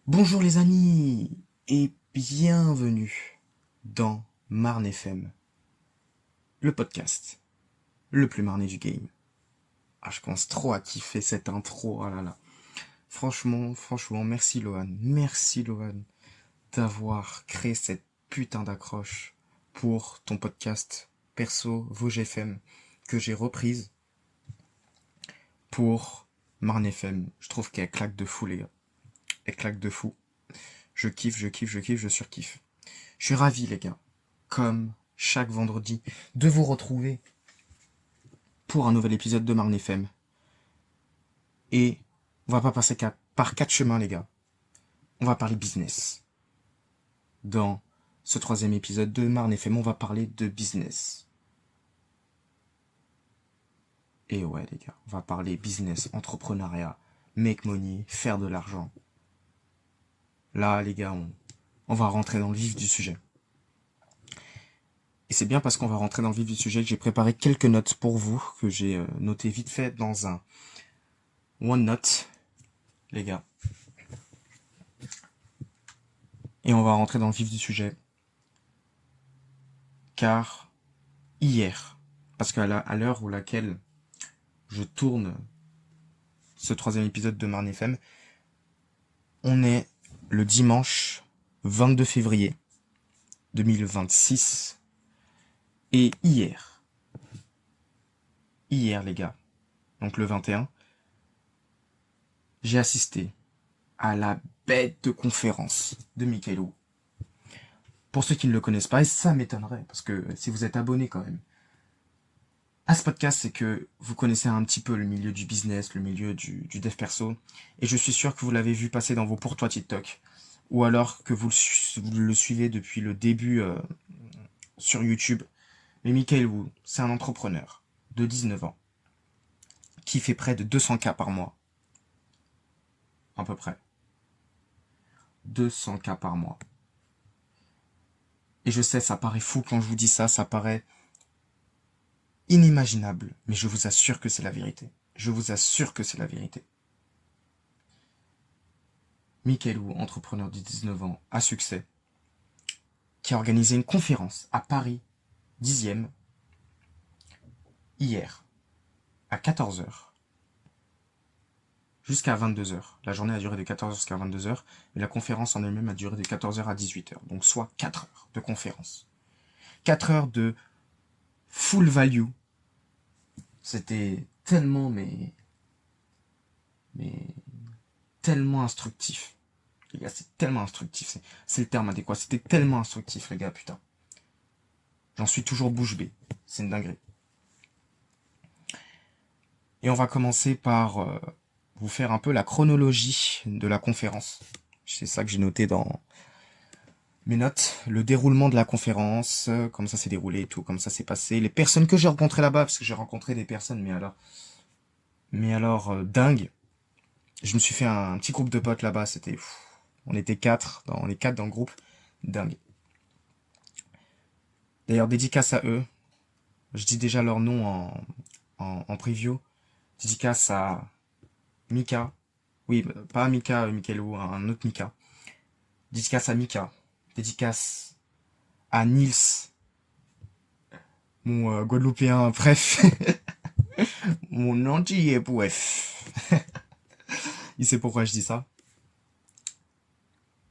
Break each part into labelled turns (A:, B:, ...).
A: Bonjour les amis et bienvenue dans Marne FM, le podcast le plus marné du game. Ah, je commence trop à kiffer cette intro, oh là là. Franchement, merci Lohan d'avoir créé cette putain d'accroche pour ton podcast perso Vosges FM que j'ai reprise pour Marne FM. Je trouve qu'elle claque de fou les gars, elle claque de fou. Je surkiffe. Je suis ravi, les gars, comme chaque vendredi, de vous retrouver pour un nouvel épisode de Marne FM. Et on va pas passer par quatre chemins, les gars. On va parler business. Dans ce troisième épisode de Marne FM, on va parler de business. Et ouais, les gars, on va parler business, entrepreneuriat, make money, faire de l'argent. Là, les gars, on va rentrer dans le vif du sujet. Et c'est bien parce qu'on va rentrer dans le vif du sujet que j'ai préparé quelques notes pour vous, que j'ai notées vite fait dans un OneNote, les gars. Et on va rentrer dans le vif du sujet. Car hier, parce qu'à l'heure où laquelle je tourne ce troisième épisode de Marne FM, on est le dimanche 22 février 2026. Et hier les gars, donc le 21, j'ai assisté à la bête de conférence de Michael Wu. Pour ceux qui ne le connaissent pas, et ça m'étonnerait, parce que si vous êtes abonné quand même à ce podcast, c'est que vous connaissez un petit peu le milieu du business, le milieu du dev perso, et je suis sûr que vous l'avez vu passer dans vos pour-toi TikTok, ou alors que vous le suivez depuis le début sur YouTube. Mais Michael Wu, c'est un entrepreneur de 19 ans, qui fait près de 200K par mois, à peu près. 200K par mois. Et je sais, ça paraît fou quand je vous dis ça, ça paraît inimaginable, mais je vous assure que c'est la vérité. Je vous assure que c'est la vérité. Michael Wu, entrepreneur de 19 ans, à succès, qui a organisé une conférence à Paris 10e hier à 14h jusqu'à 22h. La journée a duré de 14h jusqu'à 22h, mais la conférence en elle-même a duré de 14h à 18h, donc soit 4 heures de conférence. 4 heures de full value. C'était tellement, mais tellement instructif. Les gars, c'est tellement instructif, c'est le terme adéquat. C'était tellement instructif, les gars, putain. J'en suis toujours bouche bée. C'est une dinguerie. Et on va commencer par vous faire un peu la chronologie de la conférence. C'est ça que j'ai noté dans mes notes. Le déroulement de la conférence, comment ça s'est déroulé et tout, comment ça s'est passé. Les personnes que j'ai rencontrées là-bas, parce que j'ai rencontré des personnes, mais alors dingue. Je me suis fait un petit groupe de potes là-bas, on était quatre dans le groupe. Dingue. D'ailleurs, dédicace à eux. Je dis déjà leur nom en preview. Dédicace à Mika. Oui, pas Mika, Michael Wu, un autre Mika. Dédicace à Mika. Dédicace à Nils, mon Guadeloupéen, bref. Mon antillais, bref. Il sait pourquoi je dis ça.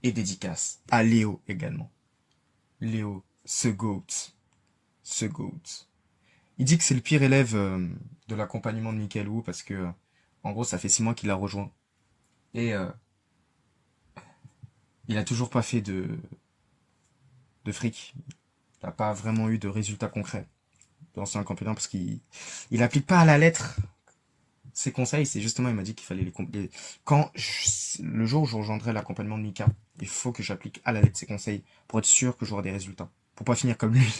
A: Et dédicace à Léo également. Léo, ce goat. Ce goat. Il dit que c'est le pire élève de l'accompagnement de Michael Wu parce que, en gros, ça fait 6 mois qu'il l'a rejoint. Et il a toujours pas fait de fric. Il n'a pas vraiment eu de résultats concrets dans son accompagnement parce qu'il applique pas à la lettre ses conseils. C'est justement, il m'a dit qu'il fallait le jour où je rejoindrai l'accompagnement de Mika, il faut que j'applique à la lettre ses conseils pour être sûr que j'aurai des résultats. Pour pas finir comme lui.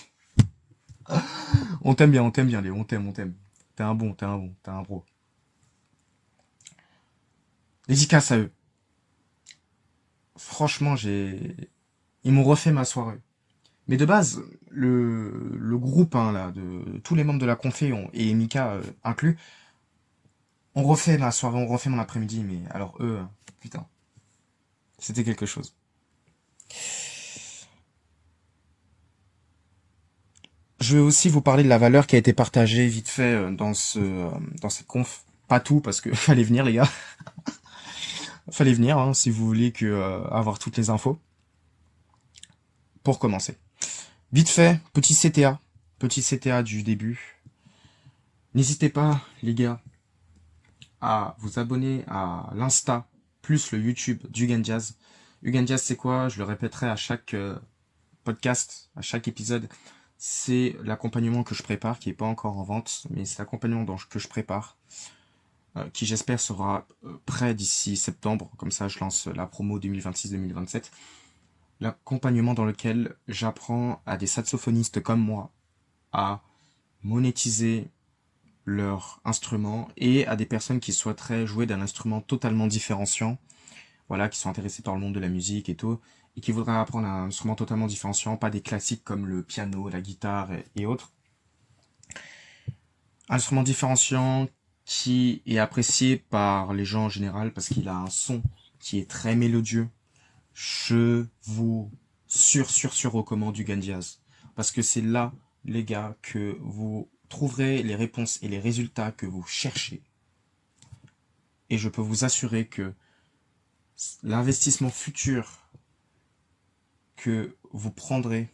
A: On t'aime bien, Léo, on t'aime. T'es un bro. Dédicace à eux. Franchement, ils m'ont refait ma soirée. Mais de base, le groupe hein, là, de tous les membres de la confé et Mika inclus, on refait ma soirée, on refait mon après-midi, mais alors eux, putain. C'était quelque chose. Je vais aussi vous parler de la valeur qui a été partagée vite fait dans cette conf. Pas tout, parce que fallait venir, les gars. Fallait venir, hein, si vous voulez avoir toutes les infos. Pour commencer. Vite fait, petit CTA. Petit CTA du début. N'hésitez pas, les gars, à vous abonner à l'Insta plus le YouTube d'Ugan Jazz. Ugan Jazz, c'est quoi? Je le répéterai à chaque podcast, à chaque épisode. C'est l'accompagnement que je prépare, qui n'est pas encore en vente, mais c'est l'accompagnement que je prépare, qui j'espère sera prêt d'ici septembre. Comme ça, je lance la promo 2026-2027. L'accompagnement dans lequel j'apprends à des saxophonistes comme moi à monétiser leur instrument et à des personnes qui souhaiteraient jouer d'un instrument totalement différenciant, voilà, qui sont intéressés par le monde de la musique et tout, et qui voudraient apprendre un instrument totalement différenciant, pas des classiques comme le piano, la guitare et autres. Un instrument différenciant qui est apprécié par les gens en général parce qu'il a un son qui est très mélodieux. Je vous recommande du Jazz. Parce que c'est là, les gars, que vous trouverez les réponses et les résultats que vous cherchez. Et je peux vous assurer que l'investissement futur que vous prendrez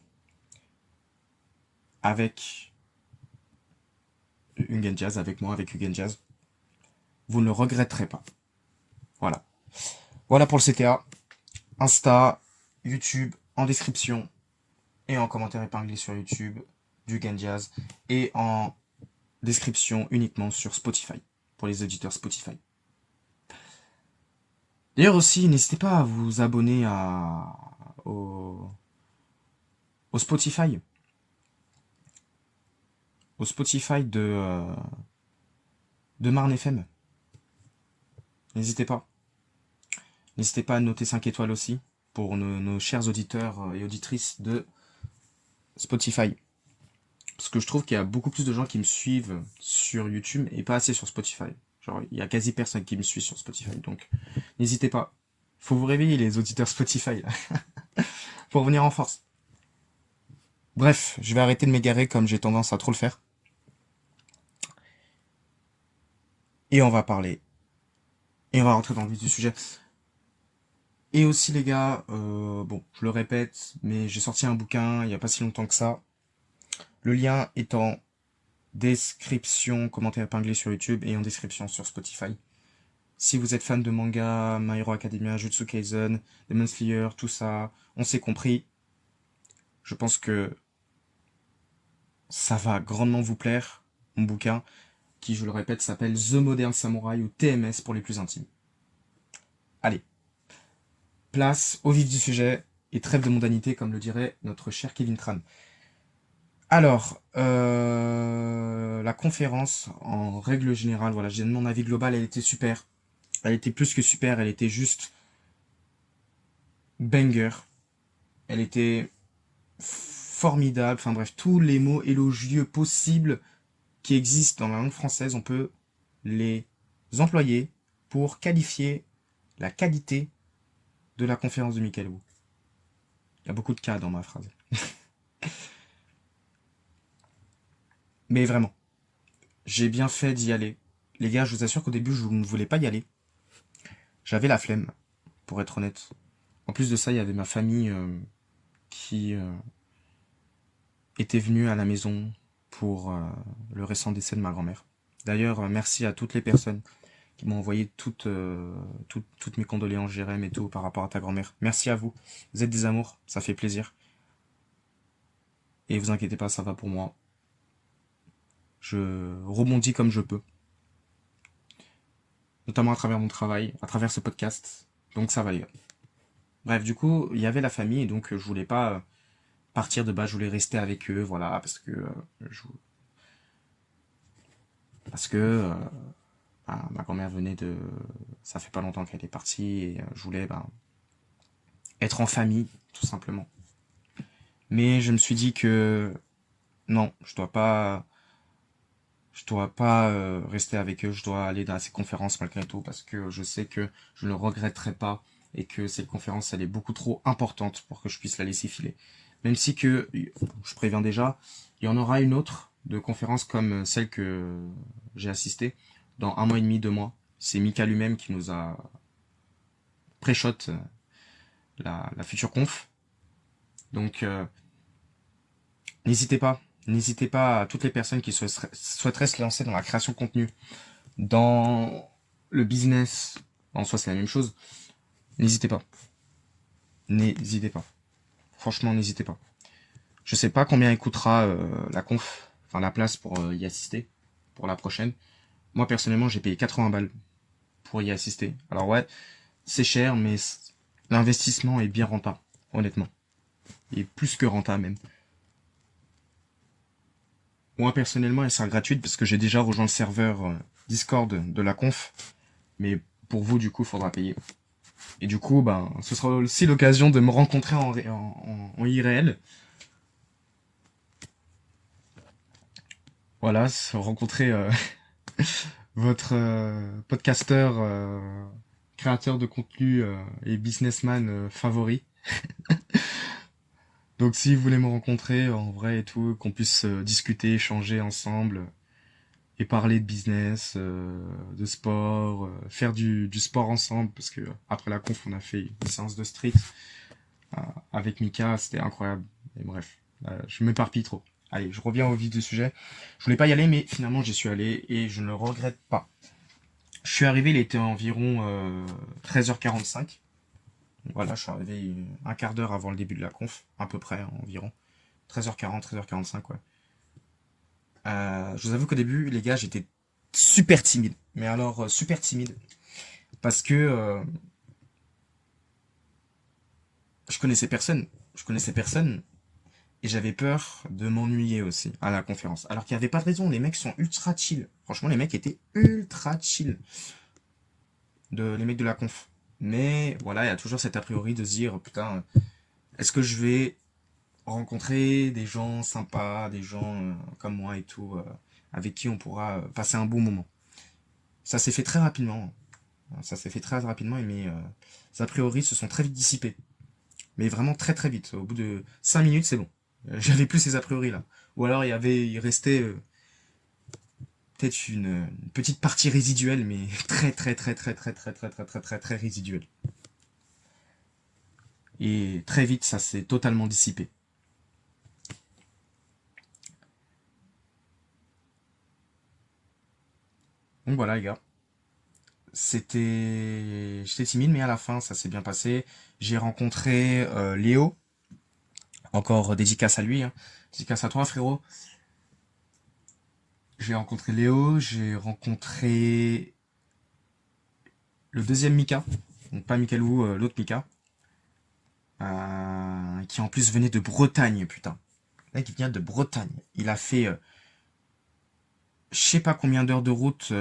A: avec Ugen Jazz, avec moi, avec Ugen Jazz, vous ne le regretterez pas. Voilà. Voilà pour le CTA. Insta, YouTube, en description et en commentaire épinglé sur YouTube du Ugen Jazz et en description uniquement sur Spotify pour les auditeurs Spotify. D'ailleurs aussi, n'hésitez pas à vous abonner au Spotify. Au Spotify de Marne FM. N'hésitez pas. N'hésitez pas à noter 5 étoiles aussi pour nos chers auditeurs et auditrices de Spotify. Parce que je trouve qu'il y a beaucoup plus de gens qui me suivent sur YouTube et pas assez sur Spotify. Genre, il y a quasi personne qui me suit sur Spotify. Donc, n'hésitez pas. Faut vous réveiller, les auditeurs Spotify, là. Faut revenir en force. Bref, je vais arrêter de m'égarer comme j'ai tendance à trop le faire. Et on va parler. Et on va rentrer dans le vif du sujet. Et aussi, les gars, bon, je le répète, mais j'ai sorti un bouquin il n'y a pas si longtemps que ça. Le lien est en description, commentaire épinglé sur YouTube et en description sur Spotify. Si vous êtes fan de manga, My Hero Academia, Jutsu Kaisen, Demon Slayer, tout ça, on s'est compris. Je pense que ça va grandement vous plaire, mon bouquin, qui, je le répète, s'appelle The Modern Samurai ou TMS pour les plus intimes. Allez, place au vif du sujet et trêve de mondanité, comme le dirait notre cher Kevin Tran. Alors, la conférence, en règle générale, voilà, j'ai donné mon avis global, elle était super. Elle était plus que super, elle était juste banger. Elle était formidable, enfin bref, tous les mots élogieux possibles qui existent dans la langue française, on peut les employer pour qualifier la qualité de la conférence de Michael Wu. Il y a beaucoup de cas dans ma phrase. Mais vraiment, j'ai bien fait d'y aller. Les gars, je vous assure qu'au début, je ne voulais pas y aller. J'avais la flemme, pour être honnête. En plus de ça, il y avait ma famille qui était venue à la maison pour le récent décès de ma grand-mère. D'ailleurs, merci à toutes les personnes qui m'ont envoyé toutes mes condoléances, Jérém et tout, par rapport à ta grand-mère. Merci à vous. Vous êtes des amours, ça fait plaisir. Et vous inquiétez pas, ça va pour moi. Je rebondis comme je peux. Notamment à travers mon travail, à travers ce podcast. Donc ça va les gars. Bref, du coup, il y avait la famille, et donc je voulais pas partir de bas, je voulais rester avec eux, voilà, parce que ma grand-mère venait de... Ça fait pas longtemps qu'elle est partie, et je voulais être en famille, tout simplement. Mais je me suis dit que non, je dois pas rester avec eux, je dois aller dans ces conférences malgré tout, parce que je sais que je ne regretterai pas et que cette conférence, elle est beaucoup trop importante pour que je puisse la laisser filer. Même si que, je préviens déjà, il y en aura une autre de conférence comme celle que j'ai assistée dans 1 mois et demi, 2 mois. C'est Mika lui-même qui nous a pré-shot la future conf. Donc, n'hésitez pas. N'hésitez pas à toutes les personnes qui souhaiteraient se lancer dans la création de contenu, dans le business, en soi c'est la même chose. N'hésitez pas. N'hésitez pas. Franchement, n'hésitez pas. Je sais pas combien coûtera la conf, enfin la place pour y assister, pour la prochaine. Moi personnellement, j'ai payé 80 balles pour y assister. Alors ouais, c'est cher, mais l'investissement est bien rentable, honnêtement. Et plus que rentable même. Moi personnellement, elle sera gratuite parce que j'ai déjà rejoint le serveur Discord de la conf. Mais pour vous, du coup, il faudra payer. Et du coup, ben, ce sera aussi l'occasion de me rencontrer en IRL. Voilà, rencontrer votre podcasteur, créateur de contenu et businessman favori. Donc si vous voulez me rencontrer en vrai et tout, qu'on puisse discuter, échanger ensemble et parler de business, de sport, faire du sport ensemble, parce que après la conf, on a fait une séance de street avec Mika, c'était incroyable. Et bref, je m'éparpille trop. Allez, je reviens au vif du sujet. Je voulais pas y aller, mais finalement j'y suis allé et je ne le regrette pas. Je suis arrivé, il était environ 13h45. Voilà, je suis arrivé un quart d'heure avant le début de la conf, à peu près environ. 13h40, 13h45, ouais. Je vous avoue qu'au début, les gars, j'étais super timide. Mais alors, super timide. Parce que je connaissais personne. Je connaissais personne. Et j'avais peur de m'ennuyer aussi à la conférence. Alors qu'il n'y avait pas de raison. Les mecs sont ultra chill. Franchement, les mecs étaient ultra chill. Les mecs de la conf. Mais voilà, il y a toujours cet a priori de se dire, putain, est-ce que je vais rencontrer des gens sympas, des gens comme moi et tout, avec qui on pourra passer un bon moment. Ça s'est fait très rapidement. Ça s'est fait très rapidement et mes a priori se sont très vite dissipés. Mais vraiment très très vite. Au bout de 5 minutes, c'est bon. J'avais plus ces a priori là. Ou alors il restait peut-être une petite partie résiduelle, mais très très très très très très très très très très très résiduelle. Et très vite, ça s'est totalement dissipé. Donc voilà les gars. J'étais timide, mais à la fin, ça s'est bien passé. J'ai rencontré Léo, encore dédicace à lui, hein. Dédicace à toi, frérot. J'ai rencontré Léo, j'ai rencontré le deuxième Mika, donc pas Mikalou, l'autre Mika, qui en plus venait de Bretagne, putain. Le mec, il vient de Bretagne. Il a fait je sais pas combien d'heures de route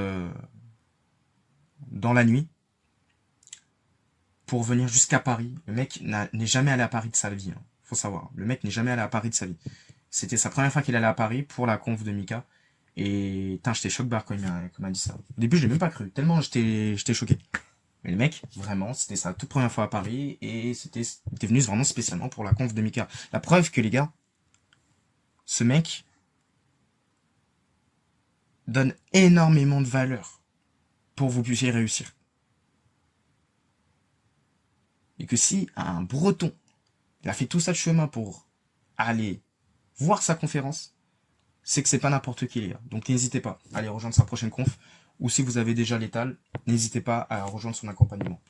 A: dans la nuit pour venir jusqu'à Paris. Le mec n'est jamais allé à Paris de sa vie, hein. Faut savoir. Le mec n'est jamais allé à Paris de sa vie. C'était sa première fois qu'il allait à Paris pour la conf de Mika. Et putain, j'étais choc barre quand il m'a dit ça. Au début, je l'ai même pas cru, tellement j'étais choqué. Mais le mec, vraiment, c'était sa toute première fois à Paris et il était venu vraiment spécialement pour la conf de Mika. La preuve que les gars, ce mec donne énormément de valeur pour que vous puissiez réussir. Et que si un Breton, il a fait tout ça de chemin pour aller voir sa conférence, c'est que c'est pas n'importe qui les gars. Donc n'hésitez pas à aller rejoindre sa prochaine conf. Ou si vous avez déjà l'étal, n'hésitez pas à rejoindre son accompagnement.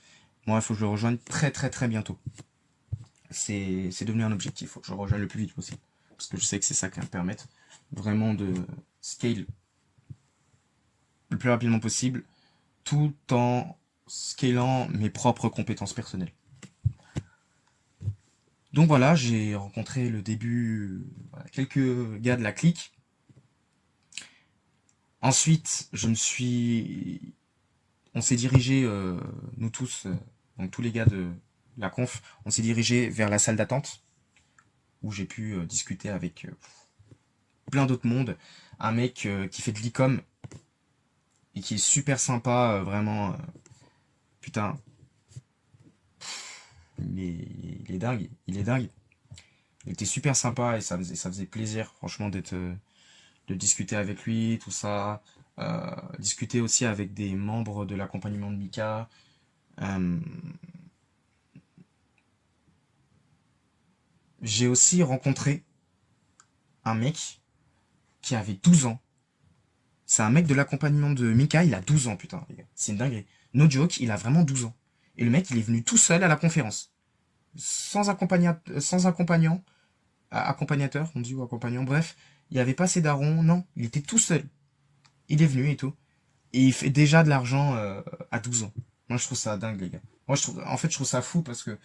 A: Moi, il faut que je le rejoigne très très très bientôt. C'est devenu un objectif, il faut que je le rejoigne le plus vite possible. Parce que je sais que c'est ça qui va me permettre vraiment de scale le plus rapidement possible, tout en scalant mes propres compétences personnelles. Donc voilà, j'ai rencontré le début, voilà, quelques gars de la clique. Ensuite, on s'est dirigé, nous tous, donc tous les gars de la conf, on s'est dirigé vers la salle d'attente où j'ai pu discuter avec plein d'autres mondes. Un mec qui fait de l'e-com et qui est super sympa, vraiment. Putain, il est dingue, il est dingue. Il était super sympa et ça faisait plaisir, franchement, de discuter avec lui, tout ça. Discuter aussi avec des membres de l'accompagnement de Mika. Euh, j'ai aussi rencontré un mec qui avait 12 ans. C'est un mec de l'accompagnement de Mika, il a 12 ans, putain, les gars. C'est une dinguerie. No joke, il a vraiment 12 ans. Et le mec, il est venu tout seul à la conférence. Sans accompagnant, accompagnateur, on dit, ou accompagnant, bref. Il n'y avait pas ses darons, non, il était tout seul. Il est venu et tout. Et il fait déjà de l'argent à 12 ans. Moi, je trouve ça dingue, les gars. En fait, je trouve ça fou parce que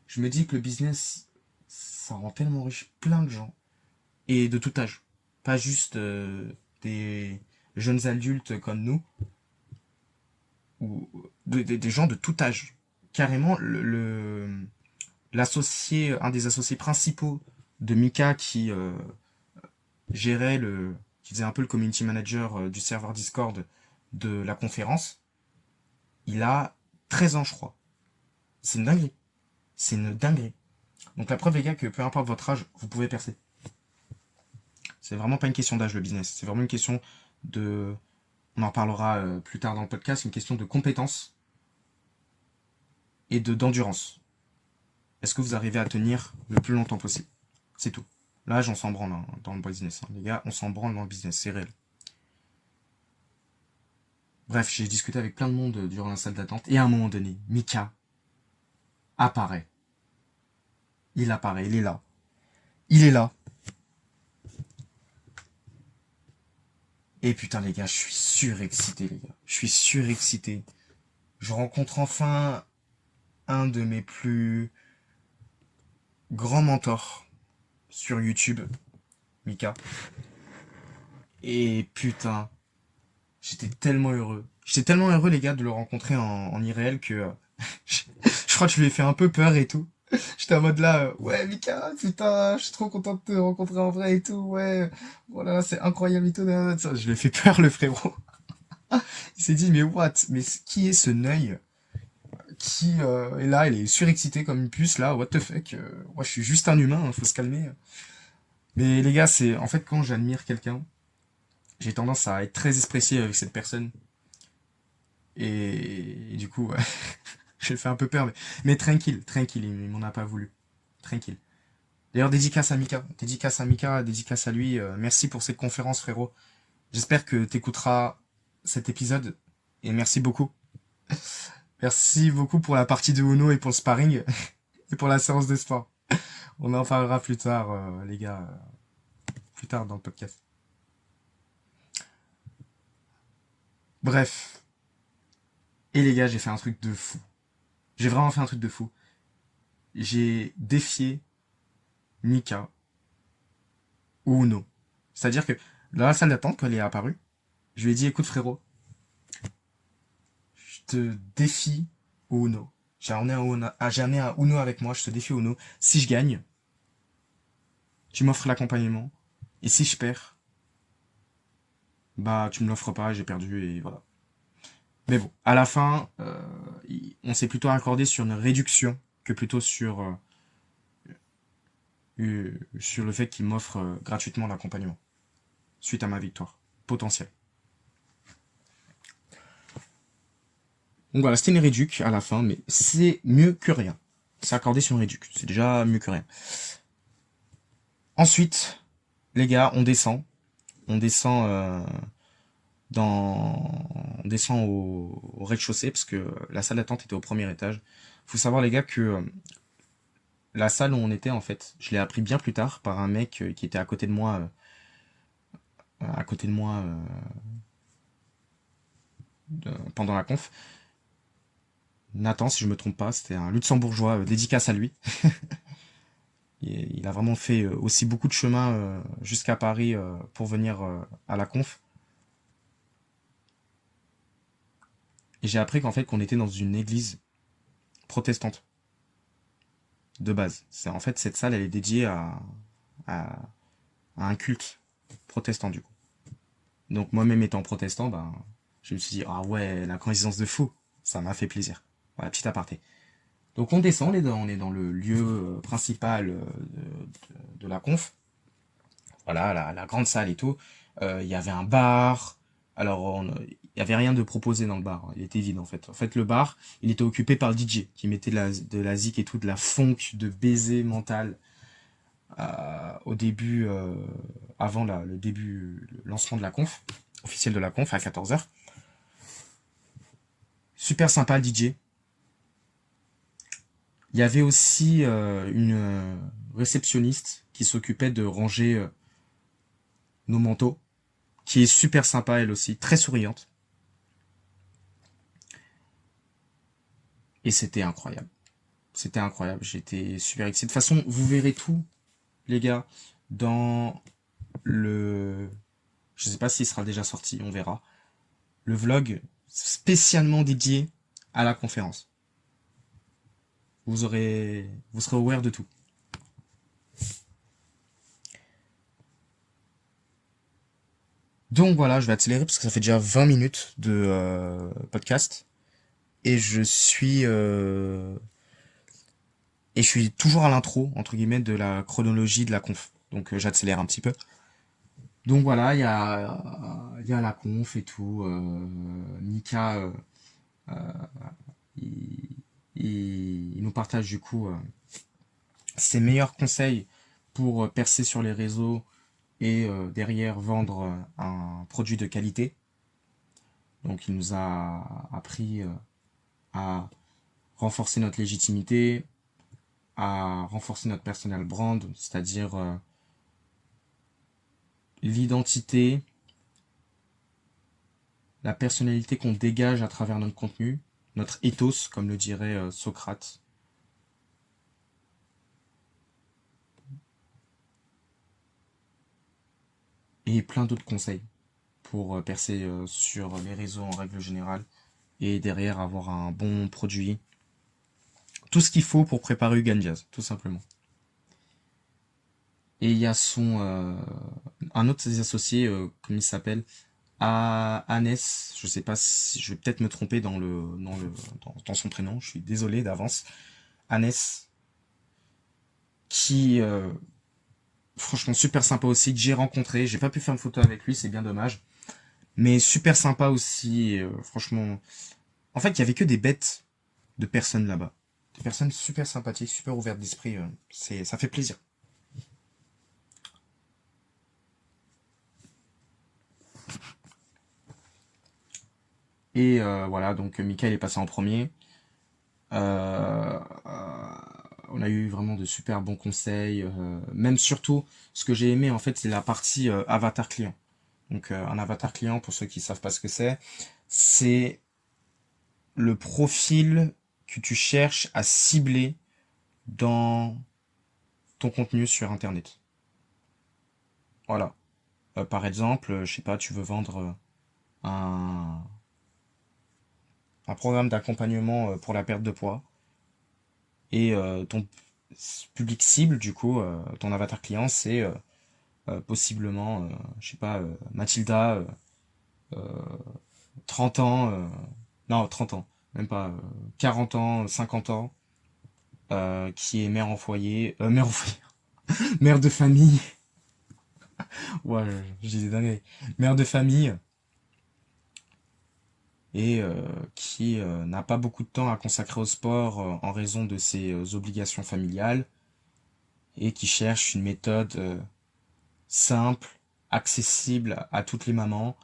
A: je me dis que le business, ça rend tellement riche plein de gens. Et de tout âge. Pas juste des jeunes adultes comme nous, ou des gens de tout âge. Carrément, l'associé, un des associés principaux de Mika gérait qui faisait un peu le community manager du serveur Discord de la conférence, il a 13 ans, je crois. C'est une dinguerie. C'est une dinguerie. Donc la preuve, les gars, que peu importe votre âge, vous pouvez percer. C'est vraiment pas une question d'âge, le business. C'est vraiment une question de... On en parlera plus tard dans le podcast, une question de compétence et d'endurance. Est-ce que vous arrivez à tenir le plus longtemps possible? C'est tout. L'âge, on s'en branle hein, dans le business. Hein. Les gars, on s'en branle dans le business, c'est réel. Bref, j'ai discuté avec plein de monde durant la salle d'attente. Et à un moment donné, Mika apparaît. Il apparaît, il est là. Il est là. Et putain les gars, je suis surexcité les gars. Je suis surexcité. Je rencontre enfin un de mes plus grands mentors sur YouTube, Mika. Et putain, j'étais tellement heureux. J'étais tellement heureux les gars de le rencontrer en IRL que je crois que je lui ai fait un peu peur et tout. J'étais en mode là, ouais Mika, putain, je suis trop content de te rencontrer en vrai et tout, ouais, voilà, c'est incroyable et tout. Je lui ai fait peur le frérot. Il s'est dit mais what, mais qui est ce Neuil qui est là, il est surexcité comme une puce là, what the fuck, moi je suis juste un humain, hein, faut se calmer. Mais les gars, c'est en fait quand j'admire quelqu'un, j'ai tendance à être très expressif avec cette personne. Et du coup, ouais, j'ai fait un peu peur, mais tranquille, tranquille, il m'en a pas voulu. Tranquille. D'ailleurs, dédicace à lui. Merci pour cette conférence, frérot. J'espère que t'écouteras cet épisode. Et merci beaucoup. Merci beaucoup pour la partie de Uno et pour le sparring et pour la séance de sport. On en parlera plus tard, les gars, plus tard dans le podcast. Bref. Et les gars, j'ai fait un truc de fou. J'ai vraiment fait un truc de fou. J'ai défié Mika ou Uno. C'est-à-dire que dans la salle d'attente, quand elle est apparue, je lui ai dit, écoute frérot, je te défie au Uno. J'ai amené un Uno avec moi, je te défie au Uno. Si je gagne, tu m'offres l'accompagnement. Et si je perds, bah tu me l'offres pas, j'ai perdu et voilà. Mais bon, à la fin, on s'est plutôt accordé sur une réduction que plutôt sur le fait qu'il m'offre gratuitement l'accompagnement suite à ma victoire potentielle. Donc voilà, c'était une réduc à la fin, mais c'est mieux que rien. C'est accordé sur une réduc, c'est déjà mieux que rien. Ensuite, les gars, on descend on descend au rez-de-chaussée parce que la salle d'attente était au premier étage. Faut savoir les gars que la salle où on était en fait, je l'ai appris bien plus tard par un mec qui était à côté de moi, pendant la conf. Nathan, si je me trompe pas, c'était un luxembourgeois, dédicace à lui. Il a vraiment fait aussi beaucoup de chemin jusqu'à Paris pour venir à la conf. Et j'ai appris qu'en fait qu'on était dans une église protestante de base. C'est en fait cette salle elle est dédiée à, à un culte protestant du coup. Donc moi-même étant protestant, je me suis dit ah ouais la coïncidence de fou, ça m'a fait plaisir. Voilà petit aparté. Donc on descend, on est dans le lieu principal de la conf. Voilà, la grande salle et tout. Il y avait un bar. Alors, il y avait rien de proposé dans le bar, hein. Il était vide en fait. En fait, le bar, il était occupé par le DJ qui mettait de la zik et tout, de la funk, de baiser mental au début, avant le début, le lancement de la conf, officiel de la conf à 14 heures. Super sympa le DJ. Il y avait aussi une réceptionniste qui s'occupait de ranger nos manteaux, qui est super sympa elle aussi, très souriante. Et c'était incroyable. C'était incroyable. J'étais super excité. De toute façon, vous verrez tout, les gars, dans le... Je sais pas s'il sera déjà sorti, on verra. Le vlog spécialement dédié à la conférence. Vous serez aware de tout. Donc voilà, je vais accélérer parce que ça fait déjà 20 minutes de podcast. Et je suis toujours à l'intro, entre guillemets, de la chronologie de la conf. Donc j'accélère un petit peu. Donc voilà, il y a la conf et tout. Mika, il, il nous partage du coup ses meilleurs conseils pour percer sur les réseaux et derrière vendre un produit de qualité. Donc il nous a appris à renforcer notre légitimité, à renforcer notre personal brand, c'est-à-dire l'identité, la personnalité qu'on dégage à travers notre contenu, notre ethos, comme le dirait Socrate. Et plein d'autres conseils pour percer sur les réseaux en règle générale et derrière avoir un bon produit. Tout ce qu'il faut pour préparer Ugan Jazz, tout simplement. Et il y a un autre de ses associés, comme il s'appelle, Hannes, je sais pas si je vais peut-être me tromper dans son prénom, je suis désolé d'avance. Hannes, qui franchement super sympa aussi, que j'ai rencontré, j'ai pas pu faire une photo avec lui, c'est bien dommage, mais super sympa aussi, franchement. En fait, il y avait que des bêtes de personnes là-bas, des personnes super sympathiques, super ouvertes d'esprit, ça fait plaisir. Et voilà, donc Michael est passé en premier. Euh, euh, on a eu vraiment de super bons conseils. Même surtout, ce que j'ai aimé en fait, c'est la partie avatar client. Donc un avatar client, pour ceux qui savent pas ce que c'est le profil que tu cherches à cibler dans ton contenu sur Internet. Voilà. Par exemple, je sais pas, tu veux vendre un, un programme d'accompagnement pour la perte de poids et ton public cible, du coup, ton avatar client, c'est possiblement, je sais pas, Mathilda, euh, 30 ans, non, 30 ans, même pas, 40 ans, 50 ans, qui est mère en foyer, mère en foyer, mère de famille, ouais, je disais dingue, mère de famille, et qui n'a pas beaucoup de temps à consacrer au sport en raison de ses obligations familiales, et qui cherche une méthode simple, accessible à toutes les mamans,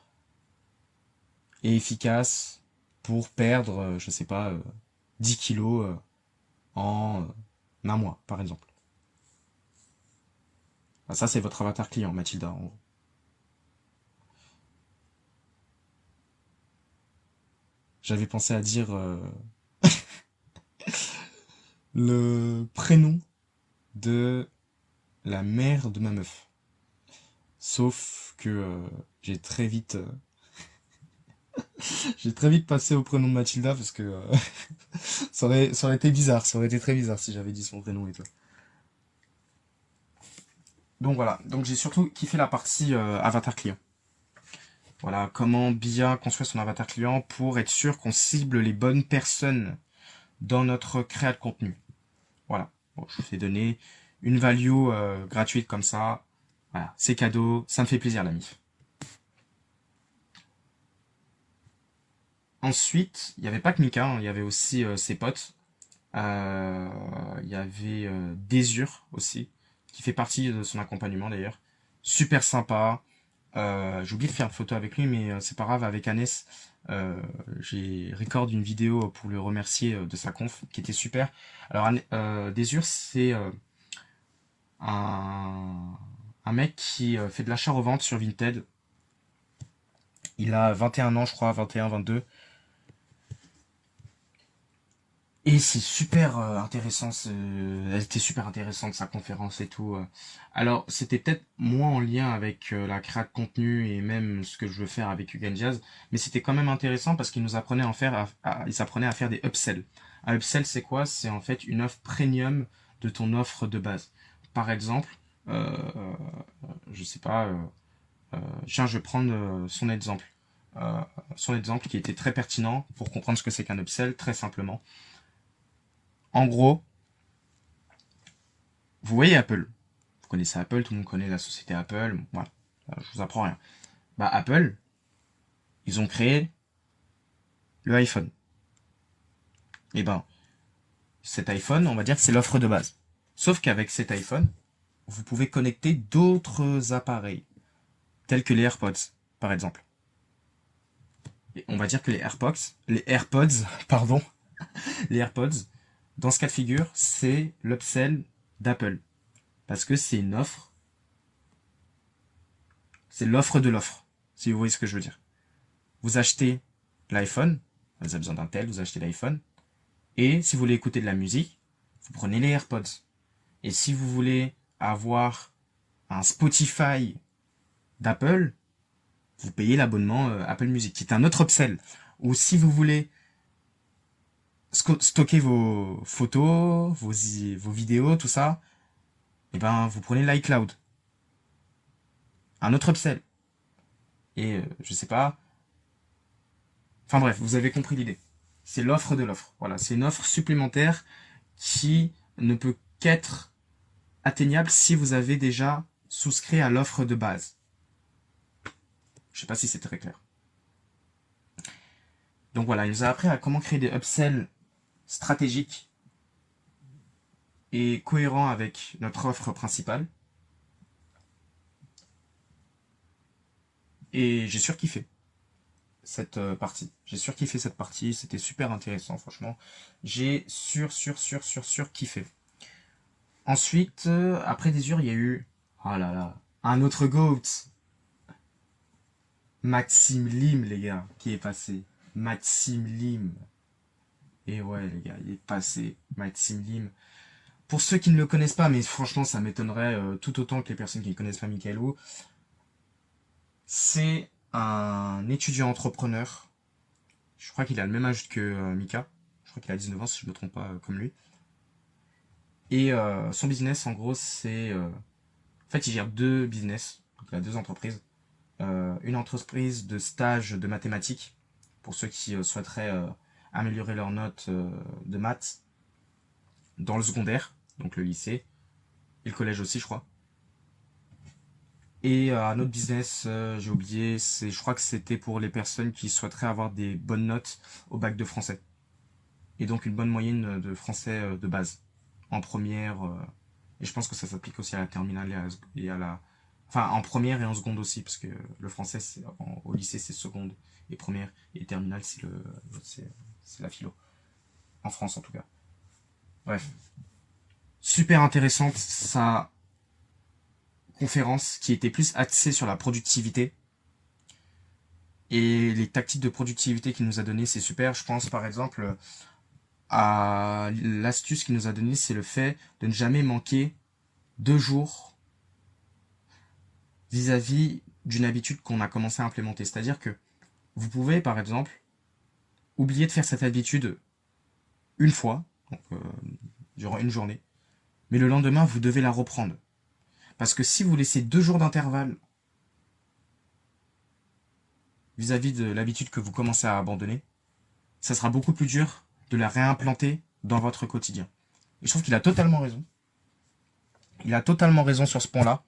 A: et efficace pour perdre, je sais pas, 10 kilos en un mois, par exemple. Ah, ça, c'est votre avatar client, Mathilda, en gros. J'avais pensé à dire le prénom de la mère de ma meuf. Sauf que j'ai très vite j'ai très vite passé au prénom de Mathilda parce que ça aurait été bizarre, ça aurait été très bizarre si j'avais dit son prénom et tout. Donc voilà, donc j'ai surtout kiffé la partie avatar client. Voilà, comment bien construire son avatar client pour être sûr qu'on cible les bonnes personnes dans notre créa de contenu. Voilà. Bon, je vous ai donné une value gratuite comme ça. Voilà, c'est cadeau, ça me fait plaisir la MIF. Ensuite, il n'y avait pas que Mika, hein, il y avait aussi ses potes. Il y avait Désur aussi, qui fait partie de son accompagnement d'ailleurs. Super sympa. J'ai oublié de faire une photo avec lui, mais c'est pas grave, avec Annès, j'ai record une vidéo pour le remercier de sa conf, qui était super. Alors, Désur, c'est un, un mec qui fait de l'achat-revente sur Vinted. Il a 21 ans, je crois, 21, 22. Et c'est super intéressant, elle était super intéressante sa conférence et tout. Alors c'était peut-être moins en lien avec la création de contenu et même ce que je veux faire avec Hugo Jazz, mais c'était quand même intéressant parce qu'il nous apprenait il s'apprenait à faire des upsells. Un upsell c'est quoi? C'est en fait une offre premium de ton offre de base. Par exemple, je sais pas, tiens je vais prendre Euh, son exemple qui était très pertinent pour comprendre ce que c'est qu'un upsell très simplement. En gros, vous voyez Apple. Vous connaissez Apple, tout le monde connaît la société Apple. Voilà, je vous apprends rien. Bah Apple, ils ont créé le iPhone. Et ben, cet iPhone, on va dire que c'est l'offre de base. Sauf qu'avec cet iPhone, vous pouvez connecter d'autres appareils, tels que les AirPods, par exemple. Et on va dire que les AirPods, pardon, les AirPods, dans ce cas de figure, c'est l'upsell d'Apple. Parce que c'est une offre, c'est l'offre de l'offre, si vous voyez ce que je veux dire. Vous achetez l'iPhone, vous avez besoin d'un tel, vous achetez l'iPhone, et si vous voulez écouter de la musique, vous prenez les AirPods. Et si vous voulez avoir un Spotify d'Apple, vous payez l'abonnement Apple Music, qui est un autre upsell. Ou si vous voulez stocker vos photos, vos vidéos, tout ça, et ben vous prenez l'iCloud, un autre upsell. Et je sais pas. Enfin bref, vous avez compris l'idée. C'est l'offre de l'offre. Voilà, c'est une offre supplémentaire qui ne peut qu'être atteignable si vous avez déjà souscrit à l'offre de base. Je sais pas si c'est très clair. Donc voilà, il nous a appris à comment créer des upsells stratégiques et cohérents avec notre offre principale. Et j'ai surkiffé cette partie. J'ai surkiffé cette partie, c'était super intéressant, franchement. J'ai surkiffé. Ensuite, après Désir, il y a eu, oh là là, un autre GOAT. Maxime Lim, les gars, qui est passé. Maxime Lim. Et ouais, les gars, il est passé. Maxime Lim. Pour ceux qui ne le connaissent pas, mais franchement, ça m'étonnerait tout autant que les personnes qui ne connaissent pas Michael Wu, c'est un étudiant entrepreneur. Je crois qu'il a le même âge que Mika. Je crois qu'il a 19 ans, si je ne me trompe pas, comme lui. Et son business, en gros, c'est... en fait, il gère deux business. Donc, il a deux entreprises. Une entreprise de stage de mathématiques, pour ceux qui souhaiteraient améliorer leurs notes de maths dans le secondaire, donc le lycée, et le collège aussi, je crois. Et un autre business, j'ai oublié, je crois que c'était pour les personnes qui souhaiteraient avoir des bonnes notes au bac de français. Et donc une bonne moyenne de français de base, en première. Et je pense que ça s'applique aussi à la terminale et à la... Enfin, en première et en seconde aussi, parce que le français, au lycée, c'est seconde et première, et le terminal, c'est la philo. En France, en tout cas. Bref. Super intéressante, sa conférence, qui était plus axée sur la productivité. Et les tactiques de productivité qu'il nous a donné, c'est super. Je pense, par exemple, à l'astuce qu'il nous a donné, c'est le fait de ne jamais manquer 2 jours vis-à-vis d'une habitude qu'on a commencé à implémenter. C'est-à-dire que vous pouvez, par exemple, oublier de faire cette habitude une fois, donc, durant une journée, mais le lendemain, vous devez la reprendre. Parce que si vous laissez 2 jours d'intervalle vis-à-vis de l'habitude que vous commencez à abandonner, ça sera beaucoup plus dur de la réimplanter dans votre quotidien. Et je trouve qu'il a totalement raison. Il a totalement raison sur ce point-là.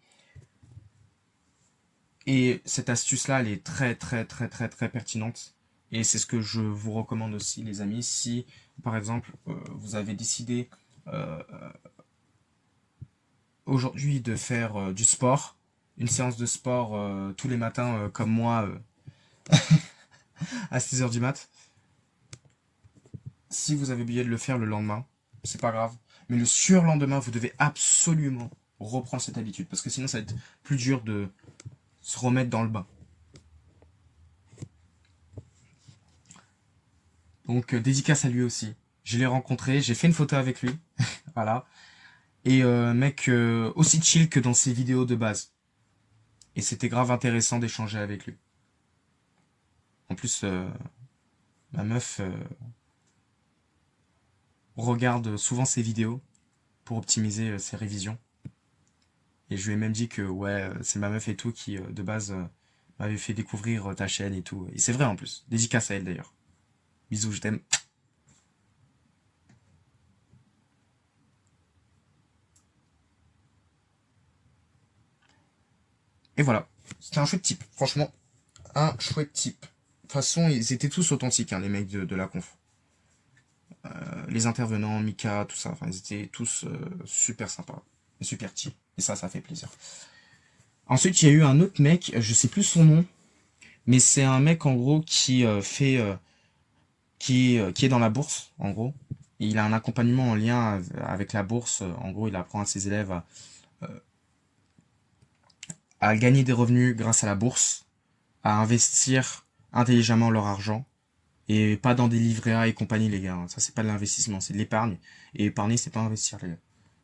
A: Et cette astuce-là, elle est très, très, très, très, très pertinente. Et c'est ce que je vous recommande aussi, les amis. Si, par exemple, vous avez décidé euh, aujourd'hui de faire du sport, une séance de sport tous les matins, comme moi, à 6 heures du mat, si vous avez oublié de le faire le lendemain, c'est pas grave. Mais le surlendemain, vous devez absolument reprendre cette habitude. Parce que sinon, ça va être plus dur de se remettre dans le bain. Donc, dédicace à lui aussi. Je l'ai rencontré, j'ai fait une photo avec lui. Voilà. Et mec, aussi chill que dans ses vidéos de base. Et c'était grave intéressant d'échanger avec lui. En plus, ma meuf regarde souvent ses vidéos pour optimiser ses révisions. Et je lui ai même dit que ouais, c'est ma meuf et tout qui, de base, m'avait fait découvrir ta chaîne et tout. Et c'est vrai en plus. Dédicace à elle d'ailleurs. Bisous, je t'aime. Et voilà. C'était un chouette type. Franchement, un chouette type. De toute façon, ils étaient tous authentiques, hein, les mecs de la conf. Les intervenants, Mika, tout ça. Enfin, ils étaient tous super sympas. Et super chill. Et ça fait plaisir. Ensuite, il y a eu un autre mec, je sais plus son nom, mais c'est un mec en gros qui fait qui est dans la bourse en gros. Et il a un accompagnement en lien avec la bourse. En gros, il apprend à ses élèves à gagner des revenus grâce à la bourse, à investir intelligemment leur argent et pas dans des livrets A et compagnie les gars. Ça c'est pas de l'investissement, c'est de l'épargne. Et épargner c'est pas investir les gars.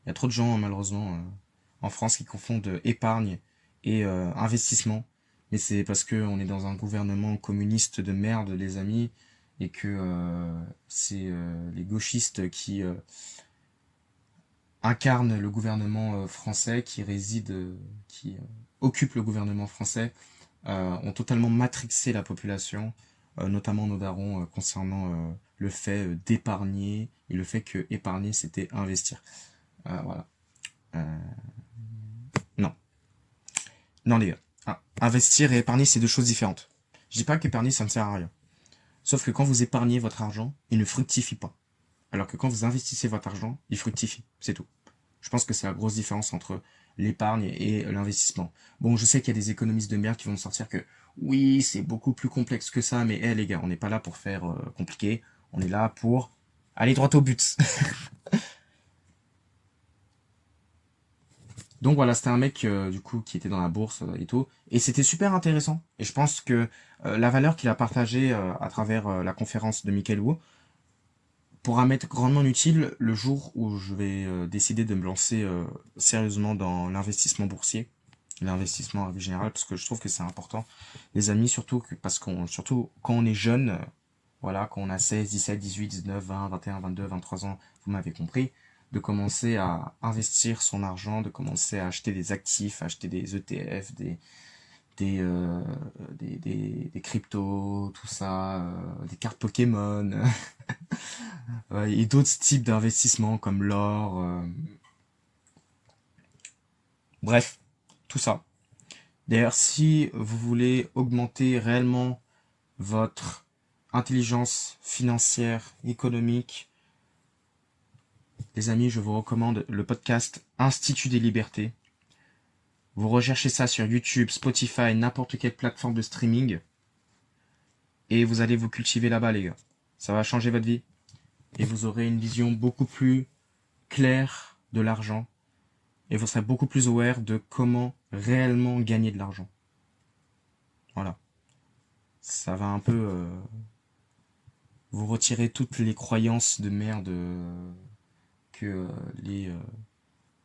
A: Il y a trop de gens malheureusement en France qui confondent épargne et investissement. Mais c'est parce que on est dans un gouvernement communiste de merde, les amis, et que c'est les gauchistes qui incarnent le gouvernement français, qui résident, qui occupent le gouvernement français, ont totalement matrixé la population, notamment nos darons, concernant le fait d'épargner et le fait que épargner c'était investir. Voilà. Euh, non, non les gars. Ah, investir et épargner c'est deux choses différentes. Je dis pas qu'épargner ça ne sert à rien. Sauf que quand vous épargnez votre argent, il ne fructifie pas. Alors que quand vous investissez votre argent, il fructifie. C'est tout. Je pense que c'est la grosse différence entre l'épargne et l'investissement. Bon, je sais qu'il y a des économistes de merde qui vont me sortir que oui, c'est beaucoup plus complexe que ça, mais les gars, on n'est pas là pour faire compliqué. On est là pour aller droit au but. Donc voilà, c'était un mec du coup qui était dans la bourse et tout, et c'était super intéressant. Et je pense que la valeur qu'il a partagée à travers la conférence de Michael Wu pourra m'être grandement utile le jour où je vais décider de me lancer sérieusement dans l'investissement boursier, l'investissement en règle générale, parce que je trouve que c'est important, les amis, surtout quand on est jeune, voilà, quand on a 16, 17, 18, 19, 20, 21, 22, 23 ans, vous m'avez compris, de commencer à investir son argent, de commencer à acheter des actifs, à acheter des ETF, des, euh, des cryptos, tout ça, des cartes Pokémon, et d'autres types d'investissements comme l'or, bref, tout ça. D'ailleurs, si vous voulez augmenter réellement votre intelligence financière, économique, les amis, je vous recommande le podcast Institut des libertés. Vous recherchez ça sur YouTube, Spotify, n'importe quelle plateforme de streaming, et vous allez vous cultiver là-bas, les gars. Ça va changer votre vie, et vous aurez une vision beaucoup plus claire de l'argent, et vous serez beaucoup plus aware de comment réellement gagner de l'argent. Voilà. Ça va un peu vous retirer toutes les croyances de merde que les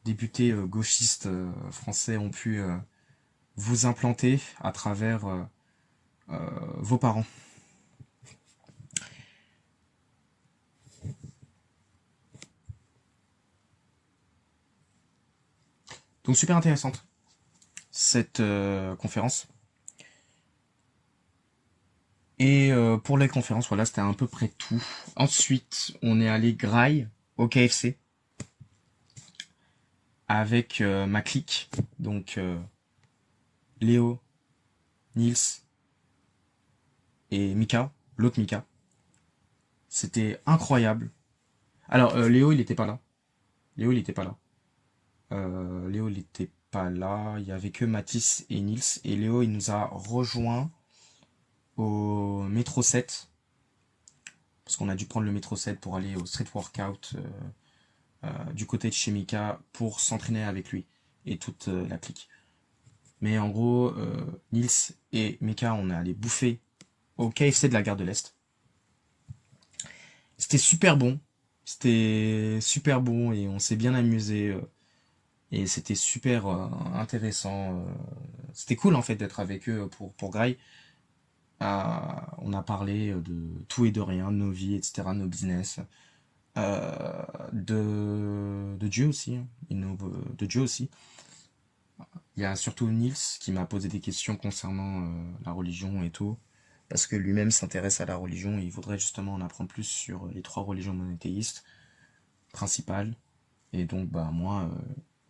A: députés gauchistes français ont pu vous implanter à travers vos parents. Donc super intéressante cette conférence. Et pour les conférences, voilà, c'était à peu près tout. Ensuite, on est allé graille. au KFC avec ma clique, donc Léo, Nils et Mika, l'autre Mika. C'était incroyable. Alors, Léo, il était pas là. Léo, il était pas là. Léo, il était pas là. Il y avait que Mathis et Nils. Et Léo, il nous a rejoint au métro 7. Parce qu'on a dû prendre le métro 7 pour aller au street workout du côté de chez Mika pour s'entraîner avec lui et toute la clique. Mais en gros, Nils et Mika, on est allé bouffer au KFC de la gare de l'Est. C'était super bon. C'était super bon et on s'est bien amusé. Et c'était super intéressant. C'était cool en fait d'être avec eux pour Grail. On a parlé de tout et de rien, de nos vies, etc., de nos business, de Dieu aussi, hein, de Dieu aussi. Il y a surtout Nils qui m'a posé des questions concernant la religion et tout, parce que lui-même s'intéresse à la religion et il voudrait justement en apprendre plus sur les trois religions monothéistes principales. Et donc, bah, moi,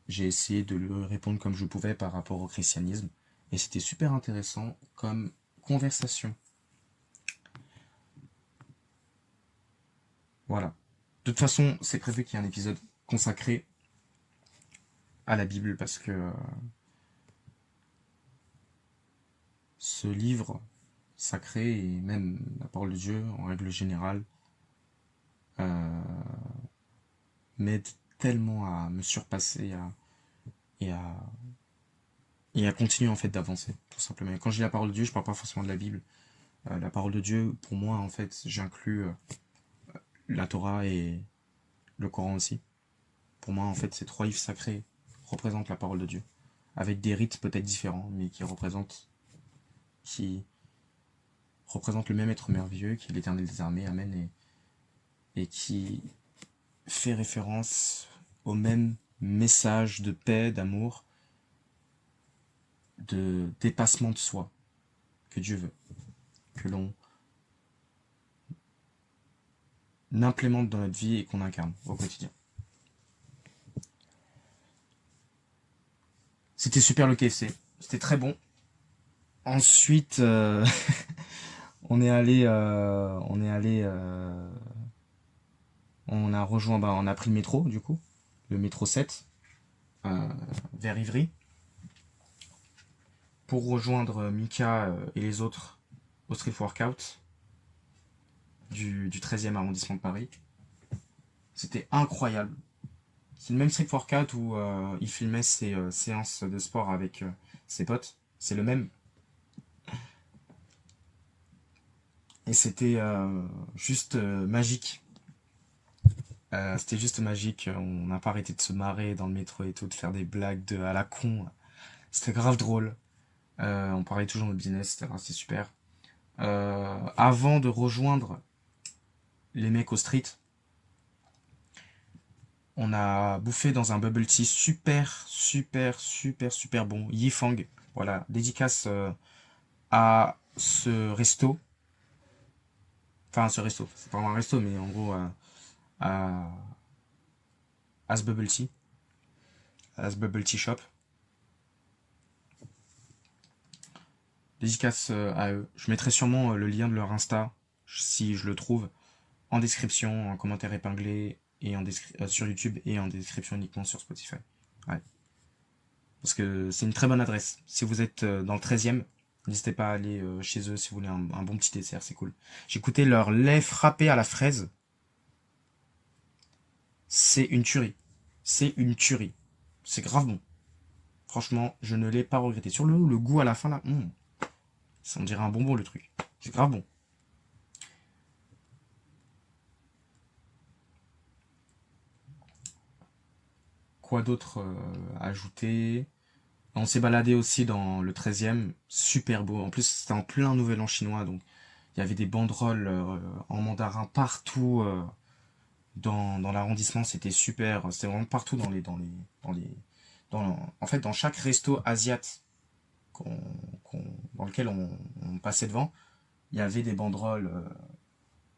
A: j'ai essayé de lui répondre comme je pouvais par rapport au christianisme. Et c'était super intéressant comme conversation. Voilà. De toute façon, c'est prévu qu'il y ait un épisode consacré à la Bible parce que ce livre sacré et même la parole de Dieu en règle générale euh, m'aide tellement à me surpasser et, à, et à continuer en fait d'avancer tout simplement. Et quand je dis la parole de Dieu, je parle pas forcément de la Bible. La parole de Dieu, pour moi en fait, j'inclus la Torah et le Coran aussi. Pour moi en fait, ces trois livres sacrés représentent la parole de Dieu avec des rites peut-être différents, mais qui représentent le même être merveilleux qui est l'Éternel des armées, Amen, et qui fait référence au même message de paix, d'amour, de dépassement de soi que Dieu veut, que l'on implémente dans notre vie et qu'on incarne au quotidien. C'était super le KFC, c'était très bon. Ensuite, on a rejoint, bah, on a pris le métro du coup, le métro 7 euh, vers Ivry pour rejoindre Mika et les autres au street workout du 13e arrondissement de Paris. C'était incroyable. C'est le même street workout où il filmait ses séances de sport avec ses potes. C'est le même. Et c'était juste magique. C'était juste magique. On n'a pas arrêté de se marrer dans le métro et tout, de faire des blagues à la con. C'était grave drôle. On parlait toujours de business, etc. C'était super. Avant de rejoindre les mecs au street, on a bouffé dans un bubble tea super, super, super, super bon. Yifang. Voilà, dédicace à ce resto. Enfin, ce resto. C'est pas vraiment un resto, mais en gros, à, à ce bubble tea. À ce bubble tea shop. Dédicace à eux. Je mettrai sûrement le lien de leur Insta, si je le trouve, en description, en commentaire épinglé, et sur YouTube et en description uniquement sur Spotify. Ouais. Parce que c'est une très bonne adresse. Si vous êtes dans le 13e, n'hésitez pas à aller chez eux si vous voulez un bon petit dessert, c'est cool. J'ai goûté leur lait frappé à la fraise. C'est une tuerie. C'est une tuerie. C'est grave bon. Franchement, je ne l'ai pas regretté. Sur le goût à la fin, là, ça me dirait un bonbon le truc. C'est grave bon. Quoi d'autre à ajouter? On s'est baladé aussi dans le 13e. Super beau. En plus, c'était en plein nouvel an chinois, donc il y avait des banderoles en mandarin partout dans l'arrondissement. C'était super. C'était vraiment partout en fait, dans chaque resto asiate dans lequel on passait devant, il y avait des banderoles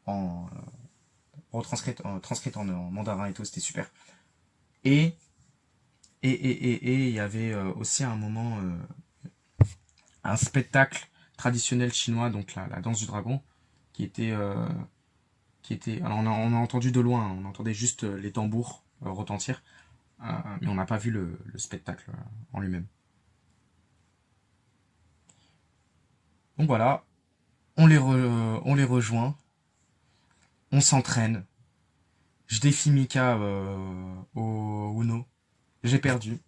A: en, transcrite en mandarin et tout, c'était super. Et il y avait aussi à un moment un spectacle traditionnel chinois, donc la danse du dragon, qui était, alors on a entendu de loin, on entendait juste les tambours retentir, mais on n'a pas vu le spectacle en lui-même. Donc voilà, on les rejoint, on s'entraîne, je défie Mika au Uno, j'ai perdu,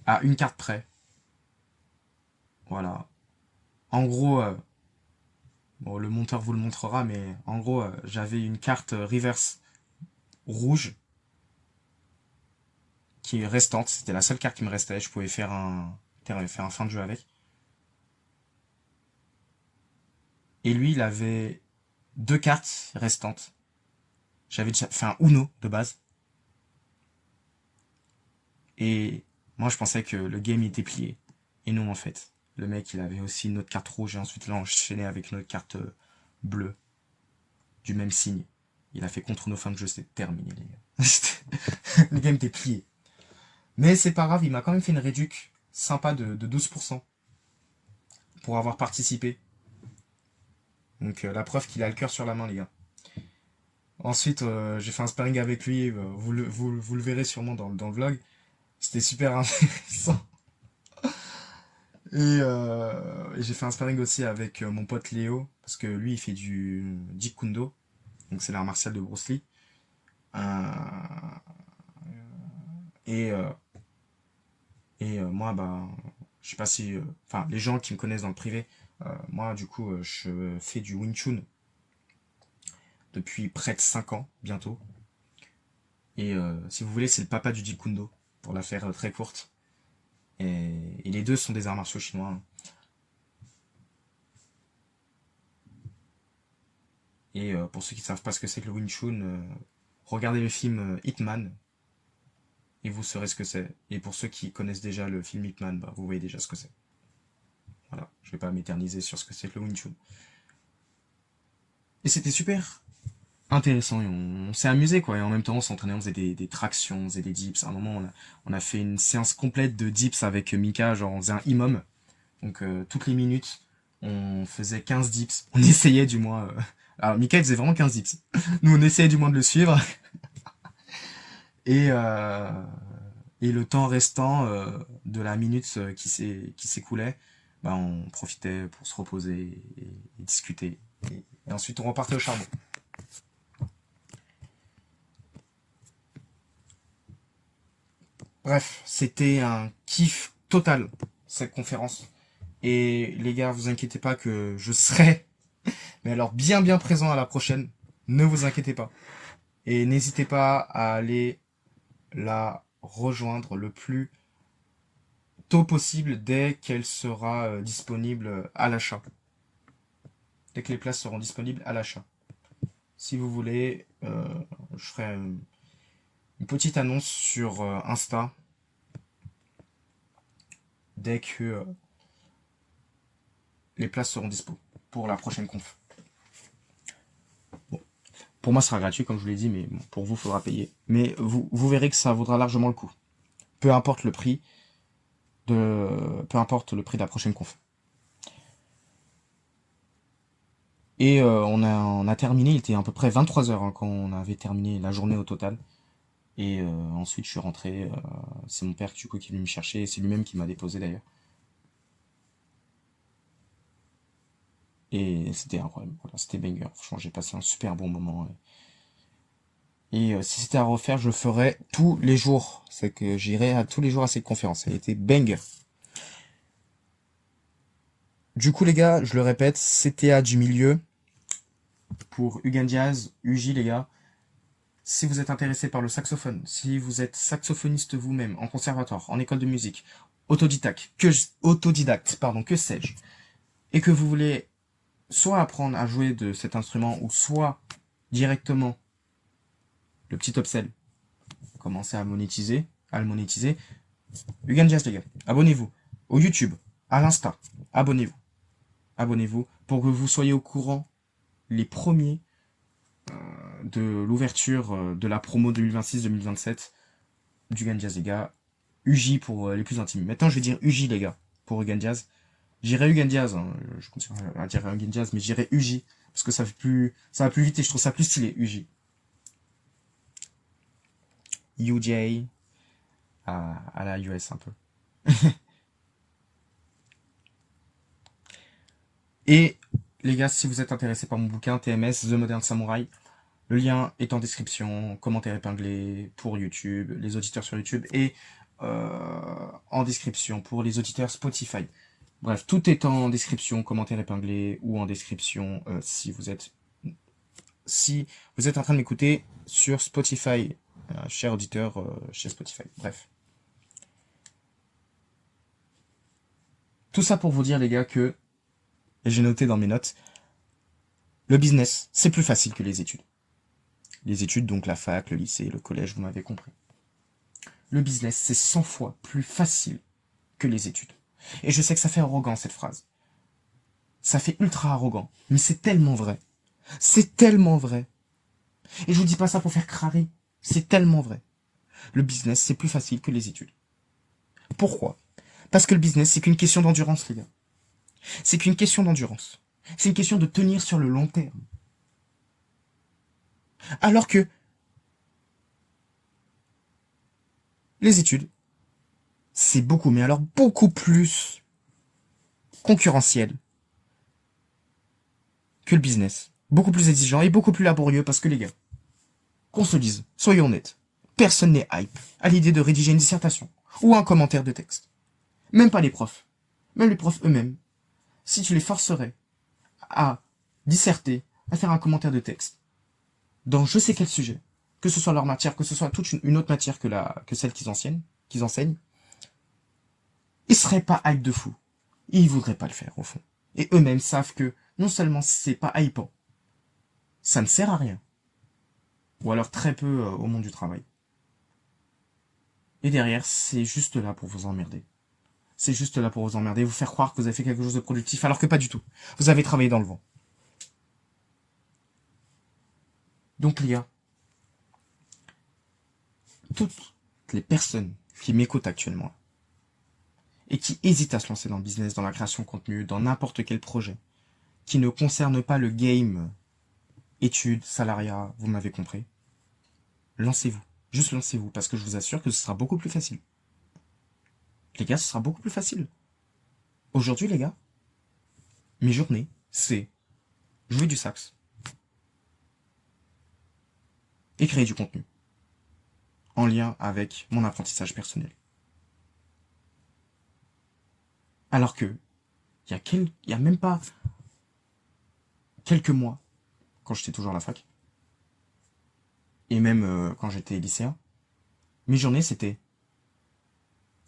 A: à une carte près, voilà. En gros, bon, le monteur vous le montrera, mais en gros, j'avais une carte reverse rouge qui est restante. C'était la seule carte qui me restait. Je pouvais faire un fin de jeu avec. Et lui, il avait deux cartes restantes. J'avais déjà fait un Uno de base. Et moi, je pensais que le game était plié. Et non, en fait. Le mec, il avait aussi une autre carte rouge et ensuite il a enchaîné avec une autre carte bleue du même signe. Il a fait contre nos fins de jeu, c'était terminé, les gars. Le game était plié. Mais c'est pas grave, il m'a quand même fait une réduc sympa de 12% pour avoir participé. Donc la preuve qu'il a le cœur sur la main, les gars. Ensuite, j'ai fait un sparring avec lui, vous le verrez sûrement dans le vlog. C'était super intéressant. Et j'ai fait un sparring aussi avec mon pote Léo, parce que lui, il fait du Jeet Kune Do, donc c'est l'art martial de Bruce Lee. Euh, et euh, moi, bah, je sais pas si... Enfin, les gens qui me connaissent dans le privé, moi, du coup, je fais du Wing Chun depuis près de 5 ans, bientôt. Et si vous voulez, c'est le papa du Jeet Kune Do, pour la faire très courte. Et les deux sont des arts martiaux chinois, hein. Et pour ceux qui ne savent pas ce que c'est que le Wing Chun, regardez le film Hitman, et vous saurez ce que c'est. Et pour ceux qui connaissent déjà le film Hitman, bah, vous voyez déjà ce que c'est. Voilà, je vais pas m'éterniser sur ce que c'est que le Wing Chun. Et c'était super intéressant, et on s'est amusé, quoi. Et en même temps, on s'entraînait, on faisait des tractions, on faisait des dips. À un moment, on a fait une séance complète de dips avec Mika, genre on faisait un imam. Donc toutes les minutes, on faisait 15 dips. On essayait du moins. Alors Mika il faisait vraiment 15 dips. Nous on essayait du moins de le suivre. Et, euh, et le temps restant de la minute qui s'écoulait, bah, on profitait pour se reposer et discuter. Et ensuite on repartait au charbon. Bref, c'était un kiff total cette conférence. Et les gars, vous inquiétez pas que je serai, mais alors bien présent à la prochaine. Ne vous inquiétez pas. Et n'hésitez pas à aller la rejoindre le plus tôt possible dès qu'elle sera disponible à l'achat. Dès que les places seront disponibles à l'achat. Si vous voulez, je ferai une petite annonce sur Insta dès que les places seront dispo pour la prochaine conf. Bon. Pour moi, ce sera gratuit, comme je vous l'ai dit, mais bon, pour vous, il faudra payer. Mais vous verrez que ça vaudra largement le coup. Peu importe le prix peu importe le prix de la prochaine conf. Et on a terminé, il était à peu près 23 heures hein, quand on avait terminé la journée au total. Et ensuite, je suis rentré. C'est mon père du coup, qui est venu me chercher. Et c'est lui-même qui m'a déposé d'ailleurs. Et c'était incroyable. Voilà, c'était banger. Franchement, j'ai passé un super bon moment. Et si c'était à refaire, je le ferais tous les jours. C'est que j'irai à tous les jours à cette conférence. Elle était banger. Du coup, les gars, je le répète, CTA du milieu pour Hugan Diaz, UJ, les gars. Si vous êtes intéressé par le saxophone, si vous êtes saxophoniste vous-même, en conservatoire, en école de musique, autodidacte, pardon, que sais-je, et que vous voulez soit apprendre à jouer de cet instrument, ou soit directement le petit upsell, commencer à le monétiser, Hugan Jazz, les gars, abonnez-vous au YouTube, à l'Insta, abonnez-vous, abonnez-vous, pour que vous soyez au courant les premiers de l'ouverture de la promo 2026-2027 du Gandiaz, les gars. UJ pour les plus intimes. Maintenant, je vais dire UJ, les gars, pour Ugan Diaz. J'irai Ugan Diaz, hein. Je continue à dire Ugan Diaz, mais j'irai UJ, parce que ça va plus vite et je trouve ça plus stylé, UJ. UJ, à la US un peu. Et, les gars, si vous êtes intéressés par mon bouquin TMS, The Modern Samurai, le lien est en description, commentaire épinglé pour YouTube, les auditeurs sur YouTube, et en description pour les auditeurs Spotify. Bref, tout est en description, commentaire épinglé, ou en description si vous êtes en train de m'écouter sur Spotify, cher auditeur chez Spotify. Bref. Tout ça pour vous dire, les gars, que, et j'ai noté dans mes notes, le business, c'est plus facile que les études. Les études, donc la fac, le lycée, le collège, vous m'avez compris. Le business, c'est 100 fois plus facile que les études. Et je sais que ça fait arrogant, cette phrase. Ça fait ultra arrogant. Mais c'est tellement vrai. C'est tellement vrai. Et je vous dis pas ça pour faire crâler. C'est tellement vrai. Le business, c'est plus facile que les études. Pourquoi? Parce que le business, c'est qu'une question d'endurance, les gars. C'est qu'une question d'endurance. C'est une question de tenir sur le long terme. Alors que les études, c'est beaucoup, mais alors beaucoup plus concurrentiel que le business. Beaucoup plus exigeant et beaucoup plus laborieux parce que les gars, qu'on se dise, soyons honnêtes, personne n'est hype à l'idée de rédiger une dissertation ou un commentaire de texte. Même pas les profs. Même les profs eux-mêmes. Si tu les forcerais à disserter, à faire un commentaire de texte, dans je sais quel sujet, que ce soit leur matière, que ce soit toute une autre matière que celle qu'ils enseignent, ils seraient pas hype de fou. Ils voudraient pas le faire, au fond. Et eux-mêmes savent que, non seulement c'est pas hypant, ça ne sert à rien. Ou alors très peu au monde du travail. Et derrière, c'est juste là pour vous emmerder. C'est juste là pour vous emmerder, vous faire croire que vous avez fait quelque chose de productif, alors que pas du tout. Vous avez travaillé dans le vent. Donc les gars, toutes les personnes qui m'écoutent actuellement, et qui hésitent à se lancer dans le business, dans la création de contenu, dans n'importe quel projet, qui ne concerne pas le game, études, salariat, vous m'avez compris, lancez-vous. Juste lancez-vous, parce que je vous assure que ce sera beaucoup plus facile. Les gars, ce sera beaucoup plus facile. Aujourd'hui, les gars, mes journées, c'est jouer du sax et créer du contenu, en lien avec mon apprentissage personnel. Alors que, il y a même pas quelques mois, quand j'étais toujours à la fac, et même quand j'étais lycéen, mes journées c'était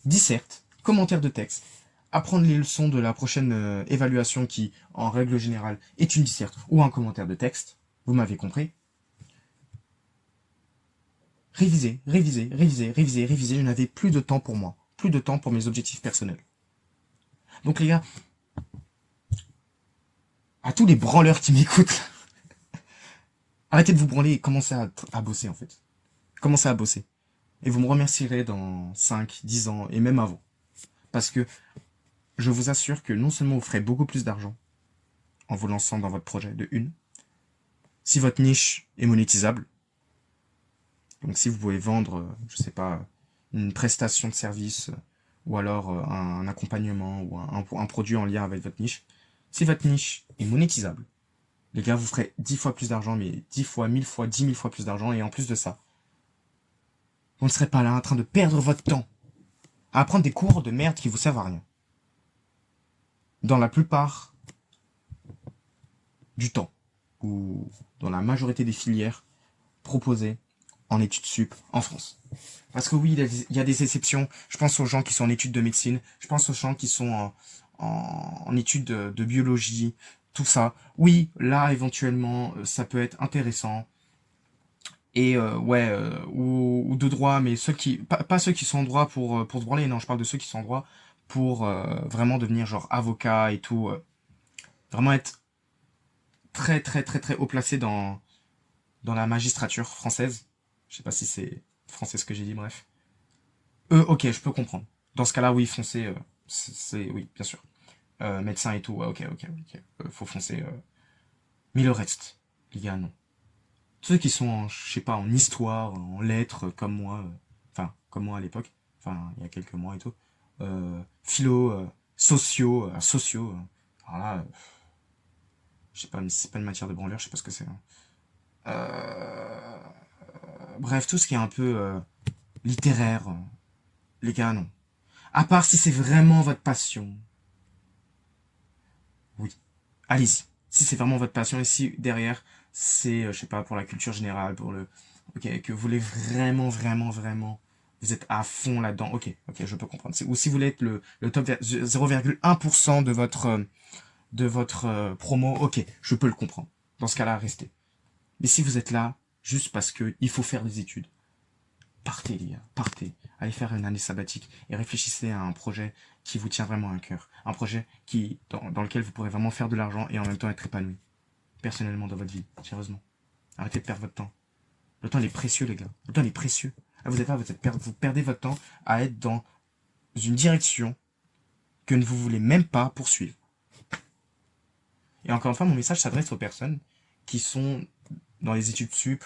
A: disserte, commentaire de texte, apprendre les leçons de la prochaine évaluation qui, en règle générale, est une disserte ou un commentaire de texte, vous m'avez compris. Réviser, réviser, réviser, réviser, réviser, je n'avais plus de temps pour moi, plus de temps pour mes objectifs personnels. Donc les gars, à tous les branleurs qui m'écoutent, arrêtez de vous branler et commencez à bosser en fait. Commencez à bosser. Et vous me remercierez dans 5, 10 ans et même avant. Parce que je vous assure que non seulement vous ferez beaucoup plus d'argent en vous lançant dans votre projet de une, si votre niche est monétisable, donc si vous pouvez vendre, je sais pas, une prestation de service ou alors un accompagnement ou un produit en lien avec votre niche, si votre niche est monétisable, les gars, vous ferez 10 fois plus d'argent, mais 10 fois, 1000 fois, 10 000 fois plus d'argent, et en plus de ça, vous ne serez pas là en train de perdre votre temps à apprendre des cours de merde qui vous servent à rien. Dans la plupart du temps, ou dans la majorité des filières proposées en études sup en France. Parce que oui, il y a des exceptions. Je pense aux gens qui sont en études de médecine, je pense aux gens qui sont en études de biologie, tout ça. Oui, là, éventuellement, ça peut être intéressant. Et ouais, ou de droit, mais ceux qui, pas ceux qui sont en droit pour se branler, non, je parle de ceux qui sont en droit pour vraiment devenir genre avocat et tout. Vraiment être très très très très haut placé dans la magistrature française. Je sais pas si c'est français ce que j'ai dit, bref. Eux, ok, je peux comprendre. Dans ce cas-là, oui, foncer, oui, bien sûr. Médecin et tout, ouais, ok. Faut foncer. Mais le reste, les gars, non. Ceux qui sont, je sais pas, en histoire, en lettres, comme moi, enfin, comme moi à l'époque, enfin, il y a quelques mois et tout, philo, sociaux, alors là, je sais pas, mais c'est pas une matière de branleur, je sais pas ce que c'est, hein. Euh, Bref, tout ce qui est un peu littéraire, les gars, non. À part si c'est vraiment votre passion, oui, allez-y. Si c'est vraiment votre passion et si derrière, c'est, je sais pas, pour la culture générale, pour le, ok, que vous voulez vraiment, vous êtes à fond là-dedans, ok, je peux comprendre. Ou si vous voulez être le top 0,1% de votre promo, ok, je peux le comprendre. Dans ce cas-là, restez. Mais si vous êtes là, juste parce que il faut faire des études, partez les gars, partez. Allez faire une année sabbatique et réfléchissez à un projet qui vous tient vraiment à cœur. Un projet dans lequel vous pourrez vraiment faire de l'argent et en même temps être épanoui. Personnellement dans votre vie, sérieusement. Arrêtez de perdre votre temps. Le temps il est précieux les gars. Le temps il est précieux. Ah, vous perdez votre temps à être dans une direction que vous voulez même pas poursuivre. Et encore une fois, mon message s'adresse aux personnes qui sont dans les études sup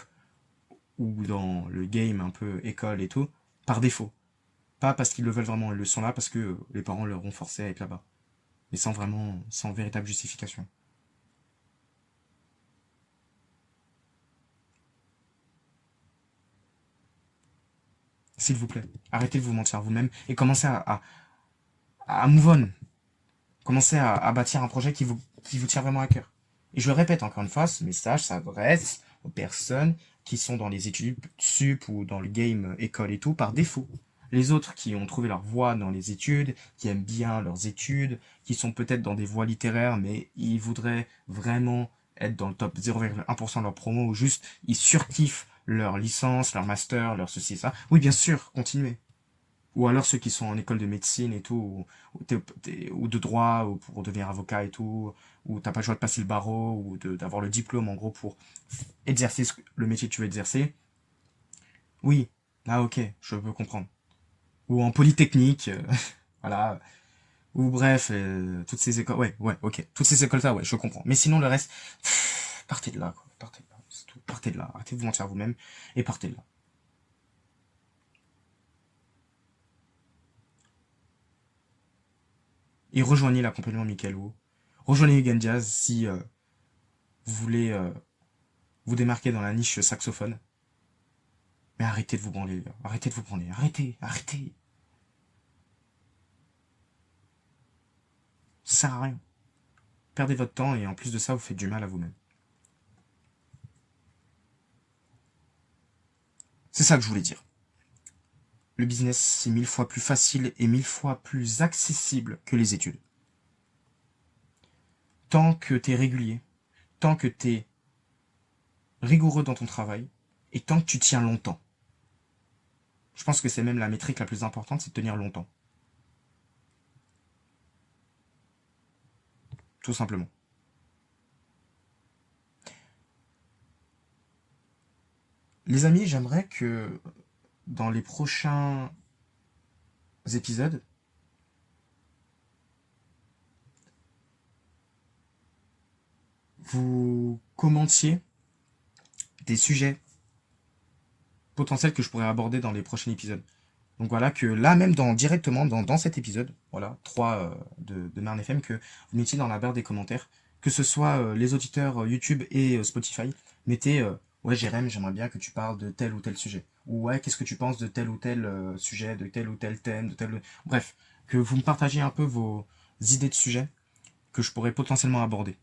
A: ou dans le game un peu école et tout, par défaut. Pas parce qu'ils le veulent vraiment, ils le sont là parce que les parents leur ont forcé à être là-bas. Mais sans véritable justification. S'il vous plaît, arrêtez de vous mentir à vous-même et commencez à move on. Commencez à bâtir un projet qui vous tient vraiment à cœur. Et je le répète encore une fois, ce message s'adresse aux personnes qui sont dans les études sup ou dans le game école et tout par défaut. Les autres qui ont trouvé leur voie dans les études, qui aiment bien leurs études, qui sont peut-être dans des voies littéraires, mais ils voudraient vraiment être dans le top 0,1% de leur promo ou juste ils surkiffent leur licence, leur master, leur ceci et ça. Oui, bien sûr, continuez. Ou alors ceux qui sont en école de médecine et tout, ou de droit, ou pour devenir avocat et tout, ou t'as pas le choix de passer le barreau, ou d'avoir le diplôme en gros pour exercer le métier que tu veux exercer. Oui, là ok, je peux comprendre. Ou en polytechnique, voilà. Ou bref, toutes ces écoles, ok. Toutes ces écoles-là, ouais, je comprends. Mais sinon le reste, partez de là, quoi. Partez de là, c'est tout. Partez de là, arrêtez de vous mentir à vous-même, et partez de là. Et rejoignez l'accompagnement Mikelo. Rejoignez Hugan Jazz si vous voulez vous démarquer dans la niche saxophone. Mais arrêtez de vous branler, les gars. Arrêtez de vous branler. Arrêtez. Ça sert à rien. Perdez votre temps et en plus de ça, vous faites du mal à vous-même. C'est ça que je voulais dire. Le business, c'est 1000 fois plus facile et 1000 fois plus accessible que les études. Tant que t'es régulier, tant que t'es rigoureux dans ton travail, et tant que tu tiens longtemps. Je pense que c'est même la métrique la plus importante, c'est de tenir longtemps. Tout simplement. Les amis, j'aimerais que dans les prochains épisodes, vous commentiez des sujets potentiels que je pourrais aborder dans les prochains épisodes. Donc voilà, que là même directement dans cet épisode, voilà, 3 de Marne FM, que vous mettiez dans la barre des commentaires, que ce soit les auditeurs YouTube et Spotify, mettez ouais Jérém, j'aimerais bien que tu parles de tel ou tel sujet. Ou ouais, qu'est-ce que tu penses de tel ou tel sujet, de tel ou tel thème, de tel. Bref, que vous me partagiez un peu vos idées de sujets que je pourrais potentiellement aborder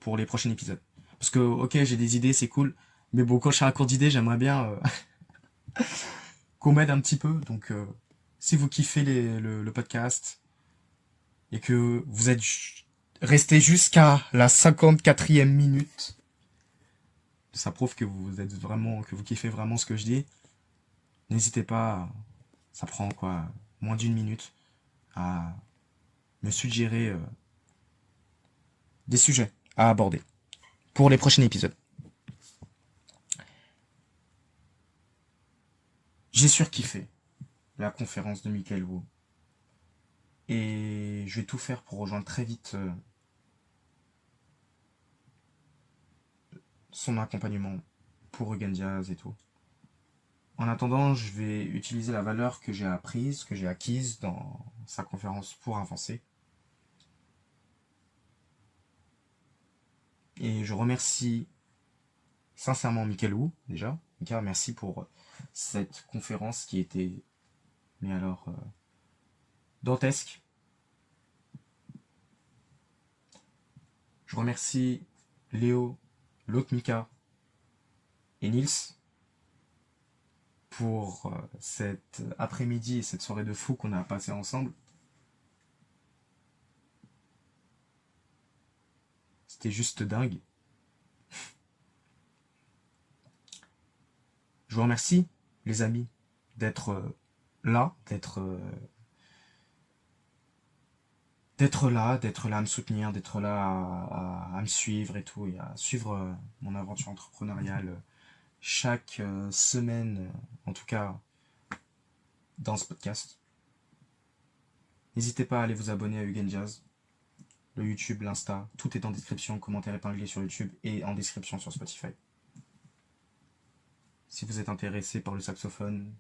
A: pour les prochains épisodes. Parce que ok, j'ai des idées, c'est cool, mais bon, quand je suis à court d'idées, j'aimerais bien qu'on m'aide un petit peu. Donc, si vous kiffez le podcast et que vous êtes resté jusqu'à la 54e minute, ça prouve que vous êtes vraiment, que vous kiffez vraiment ce que je dis. N'hésitez pas, ça prend quoi, moins d'une minute, à me suggérer des sujets à aborder pour les prochains épisodes. J'ai surkiffé la conférence de Michael Wu. Et je vais tout faire pour rejoindre très vite son accompagnement pour Rugen Diaz et tout. En attendant, je vais utiliser la valeur que j'ai apprise, que j'ai acquise dans sa conférence pour avancer. Et je remercie sincèrement Michael Wu, déjà. Mika, merci pour cette conférence qui était, mais alors, dantesque. Je remercie Léo, l'autre Mika et Nils pour cet après-midi et cette soirée de fou qu'on a passé ensemble. C'était juste dingue. Je vous remercie, les amis, d'être là, d'être là à me soutenir, d'être là à me suivre et tout, et à suivre mon aventure entrepreneuriale chaque semaine, en tout cas dans ce podcast. N'hésitez pas à aller vous abonner à Hugen Jazz, le YouTube, l'Insta, tout est en description, commentaire épinglé sur YouTube et en description sur Spotify. Si vous êtes intéressé par le saxophone,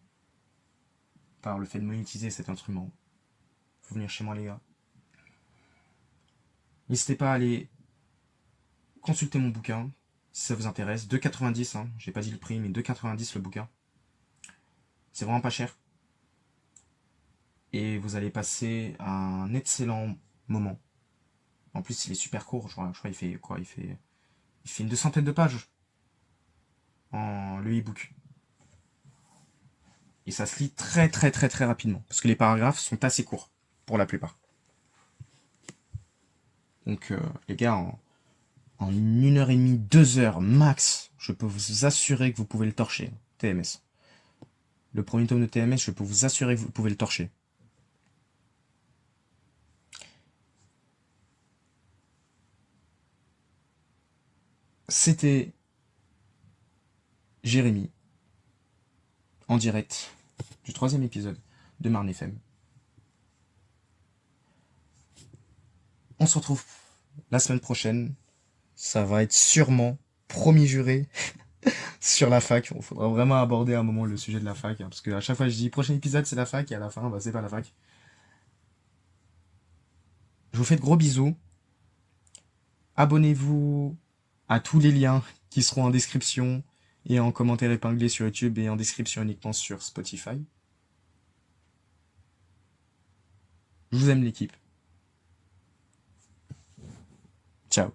A: par le fait de monétiser cet instrument, faut venir chez moi les gars. N'hésitez pas à aller consulter mon bouquin, si ça vous intéresse. 2,90, hein, j'ai pas dit le prix, mais 2,90 le bouquin. C'est vraiment pas cher. Et vous allez passer un excellent moment. En plus, il est super court, je crois il fait quoi, il fait une 200 de pages en le e-book. Et ça se lit très très très très rapidement, parce que les paragraphes sont assez courts, pour la plupart. Donc les gars, en 1h30, 2 heures max, je peux vous assurer que vous pouvez le torcher. TMS. Le premier tome de TMS, je peux vous assurer que vous pouvez le torcher. C'était Jérémy, en direct du 3e épisode de Marne FM. On se retrouve la semaine prochaine. Ça va être sûrement, promis juré, sur la fac. Il faudra vraiment aborder à un moment le sujet de la fac. Parce que à chaque fois je dis prochain épisode c'est la fac et à la fin bah, c'est pas la fac. Je vous fais de gros bisous. Abonnez-vous à tous les liens qui seront en description et en commentaire épinglé sur YouTube et en description uniquement sur Spotify. Je vous aime l'équipe. Ciao.